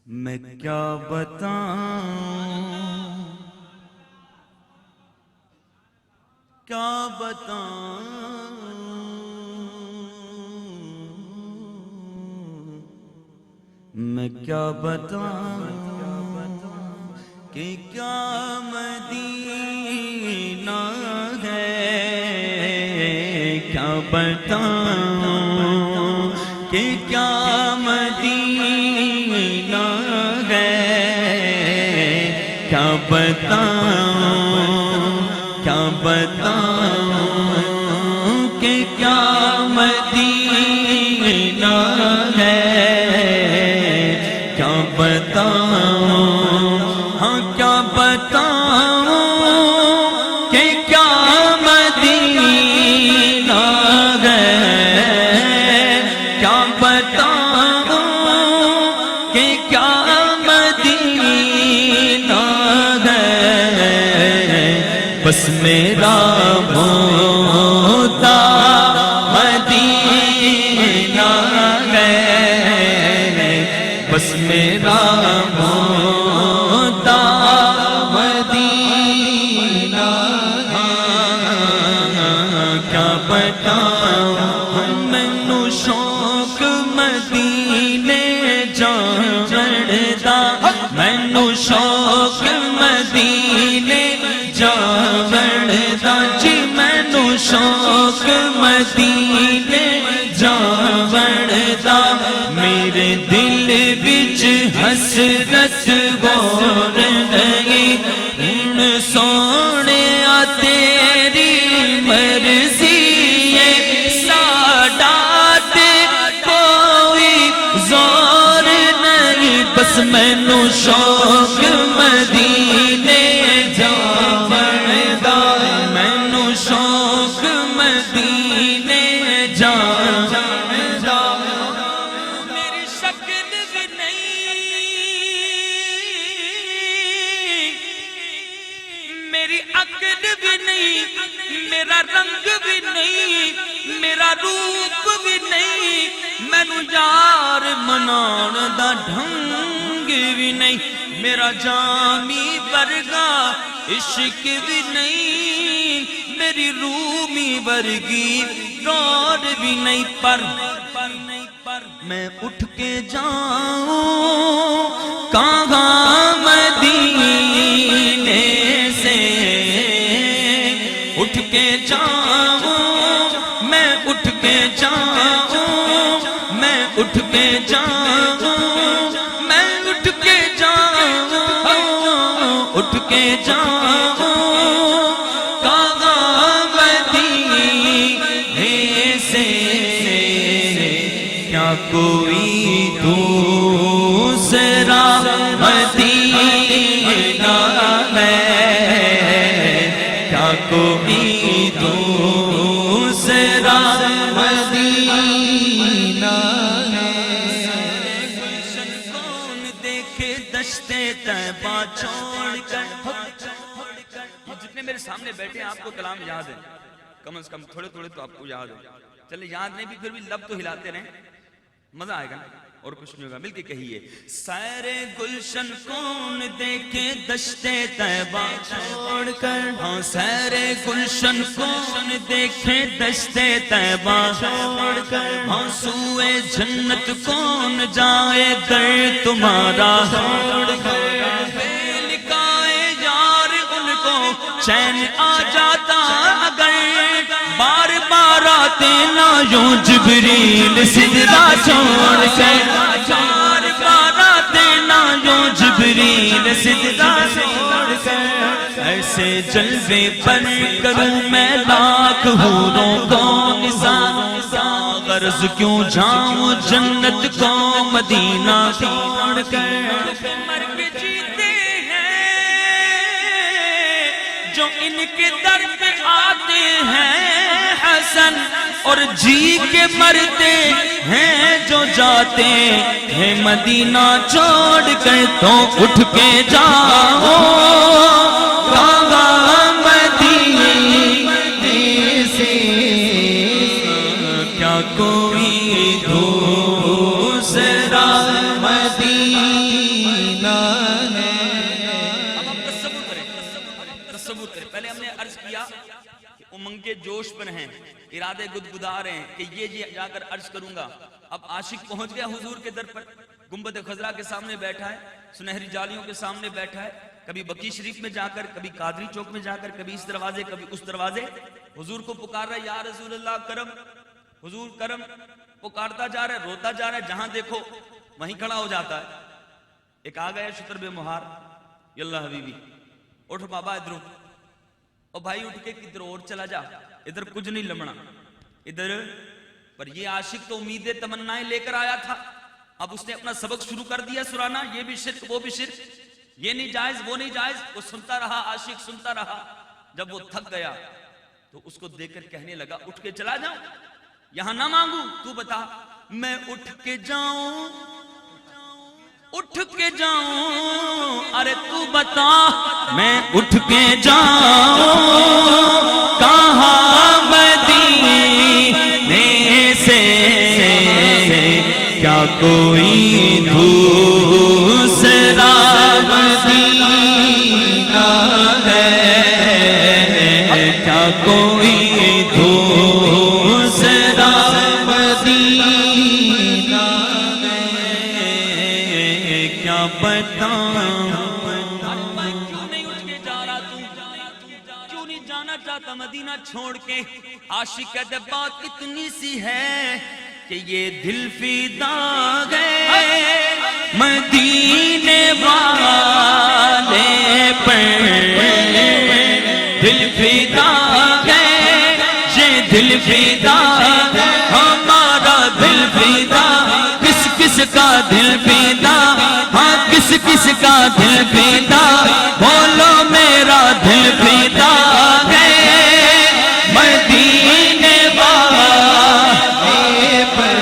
میں کیا بتاؤں کیا بتاؤں میں کیا بتاؤں کہ کیا مدینہ ہے کیا بتاؤں کہ کیا مدینہ ہے کیا بتاؤں کہ کیا مدینہ ہے کیا بتاؤں ہاں کیا بتاؤں کہ کیا مدینہ ہے کیا بتاؤں کہ کیا مدینہ ہے بس میرا ہوتا مدینہ ہے بس میرا ہوتا مدینہ کیا بتاؤں مینو شوق مدینے جان دا مینو شوق مدینے جان دا جی مینو شوق مدینے جان دا میرے دل وچ حسرت غور نہیں ہن سونے تیری مرضی ہے ساڈا تے کوئی زور نہیں بس مینو شوق مدینے جان دا مینو شوق مدینے جان دا میری شکل بھی نہیں میری عقل بھی نہیں میرا رنگ بھی نہیں میرا روپ بھی نہیں مینو یار منان دا ڈھنگ بھی نہیں میرا جامی ورگا عشق بھی نہیں میری رومی ورگی دور بھی نہیں پر میں اٹھ کے جاؤں کہاں مدینے سے اٹھ کے جاؤں میں اٹھ کے جاؤں میں اٹھ کے جاؤں میں اٹھ کے جاؤں اٹھ کے جاؤں کہاں مدینے سے کیا کوئی دوسرا مدینہ ہے کیا کوئی دوسرا مدینہ ہے گلشن کون دیکھے دشتے طیبہ چھوڑ کر جتنے میرے سامنے بیٹھے ہیں آپ کو کلام یاد ہے کم از کم تھوڑے تھوڑے تو آپ کو یاد ہے چلے یاد نہیں بھی پھر بھی لب تو ہلاتے رہیں مزہ آئے گا اور کچھ نہیں ہوگا مل کے کہیے سیر گلشن کون دیکھے دشتے طیبہ چھوڑ کر ہاں سیر گلشن کون دیکھے دشتے طیبہ چھوڑ کر ہاں سوئے جنت کون جائے در تمہارا چھوڑ کر لکھائے یار ان کو چین آ جاتا اگر بار بار آتے نہ یوں جبریل سدرا چھوڑ کر بار بار آتے نہ یوں جبریل سدرا چھوڑ کر ایسے جلوے پر کروں میں لاکھ حوروں کو نثار غرض کیوں جاؤں جنت کو مدینہ چھوڑ کر مر کے جیتے ہیں جو ان کے در پہ آتے ہیں حسن اور جی کے مرتے ہیں جو جاتے ہیں مدینہ چھوڑ کر تو اٹھ کے جاؤ کہاں مدینے سے کیا کوئی دوسرا مدینہ ہے۔ اب ہم تصور کریں، پہلے ہم نے عرض کیا کہ امنگے جوش پر ہیں، ارادے گدگدا رہے ہیں کہ یہ جا کر عرض کروں گا۔ اب عاشق پہنچ گیا حضور کے در پر، گنبد خضرا کے سامنے بیٹھا ہے، سنہری جالیوں کے سامنے بیٹھا ہے، کبھی بقی شریف میں جا کر، کبھی قادری چوک میں جا کر، کبھی اس دروازے کبھی اس دروازے، حضور کو پکار رہا ہے یا رسول اللہ کرم، حضور کرم، پکارتا جا رہا ہے، روتا جا رہا ہے، جہاں دیکھو وہیں کھڑا ہو جاتا ہے۔ ایک آ گیا شکر بے مہار، یاللہ حبیبی اٹھ بابا ادھر، اور بھائی اٹھ کے کدھر اور چلا جا، ادھر کچھ نہیں لمنا ادھر۔ پر یہ عاشق تو امیدیں تمنائیں لے کر آیا تھا، اب اس نے اپنا سبق شروع کر دیا سرانا، یہ بھی شرک وہ بھی شرک، یہ نہیں جائز وہ نہیں جائز، وہ سنتا رہا، عاشق سنتا رہا۔ جب وہ تھک گیا تو اس کو دیکھ کر کہنے لگا اٹھ کے چلا جاؤں، یہاں نہ مانگوں، تو بتا میں اٹھ کے جاؤں، اٹھ کے جاؤں، ارے تو بتا میں اٹھ کے جاؤں کہاں مدینے سے، کیا کوئی دوسرا مدینہ ہے، کیا کوئی دوسرا مدینہ ہے، کیا بتاؤں کیوں نہیں اٹھ کے جا رہا، تو کیوں نہیں جانا چاہتا مدینہ چھوڑ کے؟ عاشق کہتے بات اتنی سی ہے کہ یہ دل فدا ہے مدینے والے پر، دل فدا ہے، یہ دل فدا ہے ہمارا، دل فدا، کس کس کا دل فدا، ہاں کس کس کا دل فدا، بولو میرا دل فدا ہے مدینے والے پر،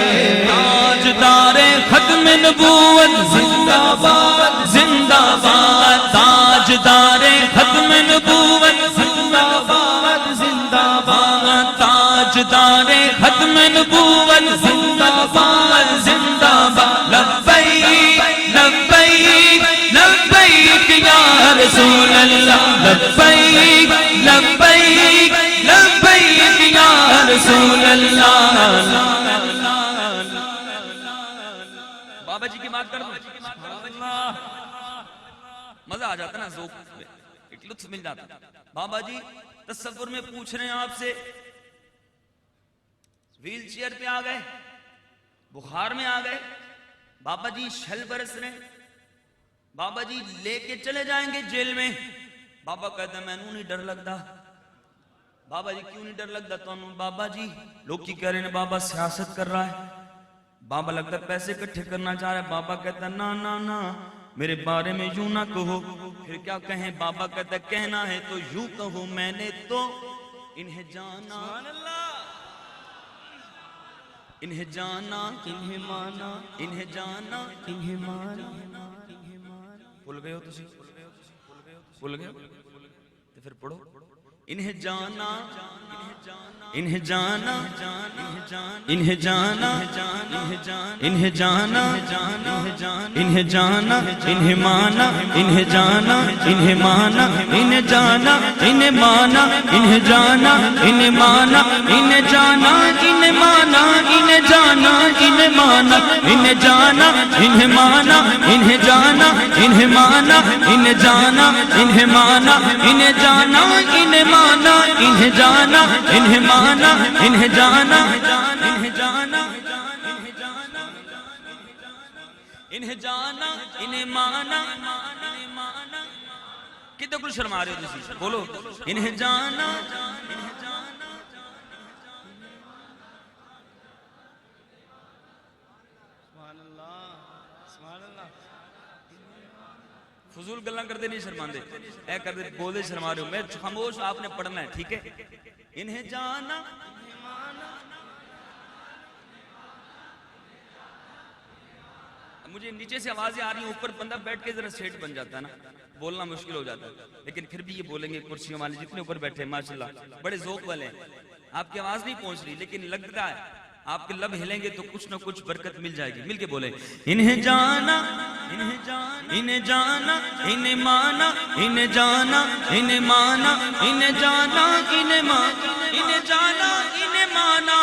تاجدار ختم نبوت زندہ باد زندہ باد، تاجدار ختم نبوت زندہ باد زندہ باد، تاجدار ختم نبوت زندہ باد زندہ باد، لبیک لبیک لبیک یا رسول اللہ، لبیک لبیک لبیک یا رسول اللہ۔ بابا جی کی بات کر دوں، مزہ آ جاتا نا، ذوق ایک لطف مل جاتا۔ بابا جی تصور میں پوچھ رہے ہیں آپ سے، ویل چیئر پہ آ گئے، بخار میں آ گئے، بابا جی شل برس رہے، بابا جی لے کے چلے جائیں گے جیل میں۔ بابا کہتے ہیں مینوں نہیں ڈر لگتا۔ بابا جی کیوں نہیں ڈر لگتا تانوں؟ بابا جی لوگ کی کہہ رہے ہیں بابا سیاست کر رہا ہے، بابا لگتا ہے پیسے اکٹھے کرنا چاہ رہا ہے۔ بابا کہتا ہے نا نا نا میرے بارے میں یوں نہ کہو، پھر کیا کہیں؟ بابا کہتا ہے کہنا ہے تو یوں کہو، میں نے تو انہیں جانا، انہیں جانا، انہیں مانا، انہیں جانا، انہیں مانا۔ بھول گئے ہو تسی؟ بھول گئے ہو تو پھر پڑھو، انہیں جانا، انہیں جانا، انہیں جانا، انہیں جانا، انہیں جانا، انہیں مانا، انہیں جانا، انہیں مانا، انہیں جانا، انہیں مانا، انہیں جانا، انہیں مانا، انہیں جانا، انہیں مانا، انہیں جانا، انہیں مانا، انہیں جانا، انہیں مانا، انہیں جانا، انہیں مانا، انہیں جانا، انہیں مانا، انہیں جانا، انہیں مانا، انہیں جانا، انہیں مانا، انہیں جانا، انہیں جانا، انہیں جانا، انہیں مانا، کتنے کچھ شرما رہے ہو تسی؟ بولو انہیں جانا، انہیں جانا۔ فضول گلاں کردے نہیں شرماندے، اے کردے بولے شرما رہے ہو، میں خاموش، آپ نے پڑھنا ہے، ٹھیک ہے؟ انہیں جانا، مجھے نیچے سے آوازیں آ رہی ہیں، اوپر بندہ بیٹھ کے ذرا سیٹ بن جاتا ہے نا، بولنا مشکل ہو جاتا ہے، لیکن پھر بھی یہ بولیں گے، کرسیوں والے جتنے اوپر بیٹھے ہیں ماشاءاللہ بڑے ذوق والے ہیں، آپ کی آواز نہیں پہنچ رہی لیکن لگتا ہے آپ کے لب ہلیں گے تو کچھ نہ کچھ برکت مل جائے گی. مل کے بولے انہیں جانا انہیں جانا انہیں جانا انہیں مانا انہیں جانا انہیں مانا انہیں جانا انہیں مانا انہیں جانا انہیں مانا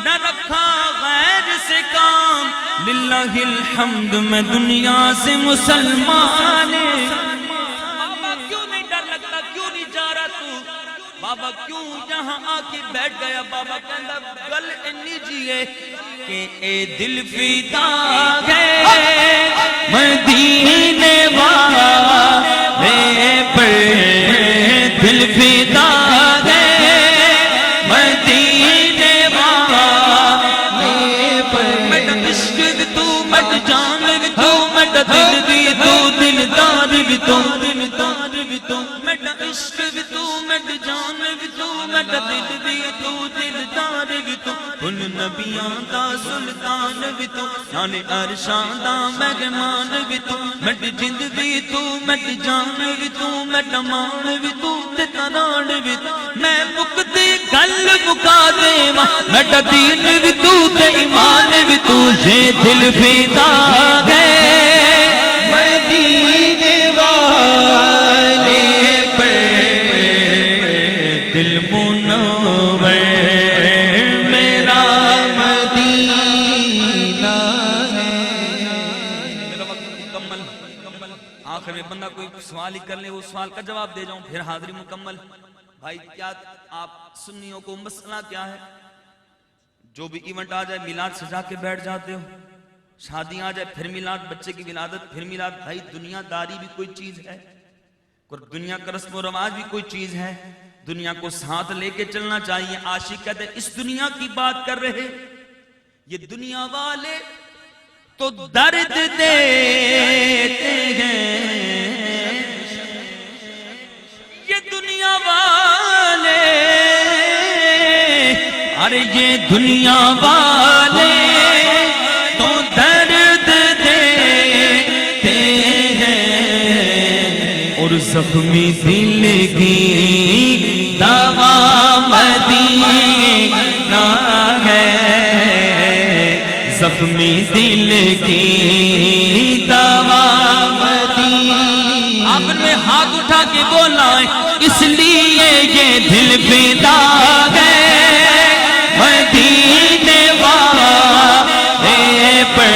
نہ رکھا غیر سے کام. للہ الحمد میں دنیا سے مسلمان. بابا کیوں نہیں ڈر لگتا, کیوں نہیں جا رہا تو, بابا کیوں یہاں آ کے بیٹھ گیا. بابا کہندا گل انی جی ہے کہ اے دل فدا ہے مدینے والے پر, دل فدا ہے مدینے والے پر. میرا عشق بھی تو, میرا جان بھی تو, میرا دل بھی تو, دلدار بھی تو, دلدار بھی تو. میرا عشق بھی تو, میرا جان بھی تو, میرا دل بھی تو, دلدار بھی تو. ان نبیاں دا سلطان بھی تو, یعنی عرشاں دا مہمان بھی تو. میری جند بھی تو, میری جان بھی تو, میرا مان بھی تو, تیرا نان بھی تو. میں مکتی گل مکا دیواں, میرا دین بھی تو, تے ایمان بھی تو. یہ دل فدا ہے مدینے والے پر, دل منور میرا مدینہ ہے. میرا وقت مکمل. آخر میں بندہ کوئی سوال ہی کر لے, وہ سوال کا جواب دے جاؤں, پھر حاضری مکمل. بھائی کیا آپ سنیوں کو مسئلہ کیا ہے؟ جو بھی ایونٹ آ جائے میلاد سجا کے بیٹھ جاتے ہو, شادی آ جائے پھر میلاد, بچے کی ولادت پھر میلاد. بھائی دنیا داری بھی کوئی چیز ہے, دنیا کا رسم و رواج بھی کوئی چیز ہے, دنیا کو ساتھ لے کے چلنا چاہیے. عاشق کہتے ہیں اس دنیا کی بات کر رہے, یہ دنیا والے تو درد دیتے ہیں, یہ دنیا والے, ارے یہ دنیا والے تو درد دیتے ہیں, اور زخمی دل کی دوا مدینہ ہے. زخمی دل کی دوا مدینہ. آپ نے ہاتھ اٹھا کے بولا اس لیے یہ دل فدا ہے مدینے والے پر,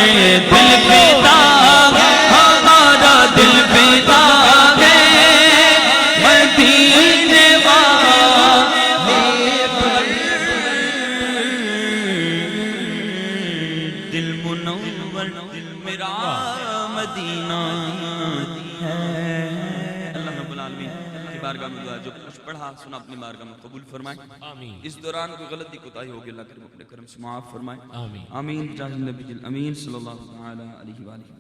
دل فدا ہمارا, دل فدا ہے مدینے والے پر. دل منور میرا مدینہ ہے. اللہ رب العالمین کی بارگاہ میں دعا, جو کچھ پڑھا سنا اپنی بارگاہ میں قبول فرمائے. آمین. اس دوران کوئی غلطی کوتاہی ہوگی اللہ کریم اپنے کرم سے معاف فرمائے. آمین. آمین. جاہ النبی الامین صلی اللہ علیہ وآلہ وسلم.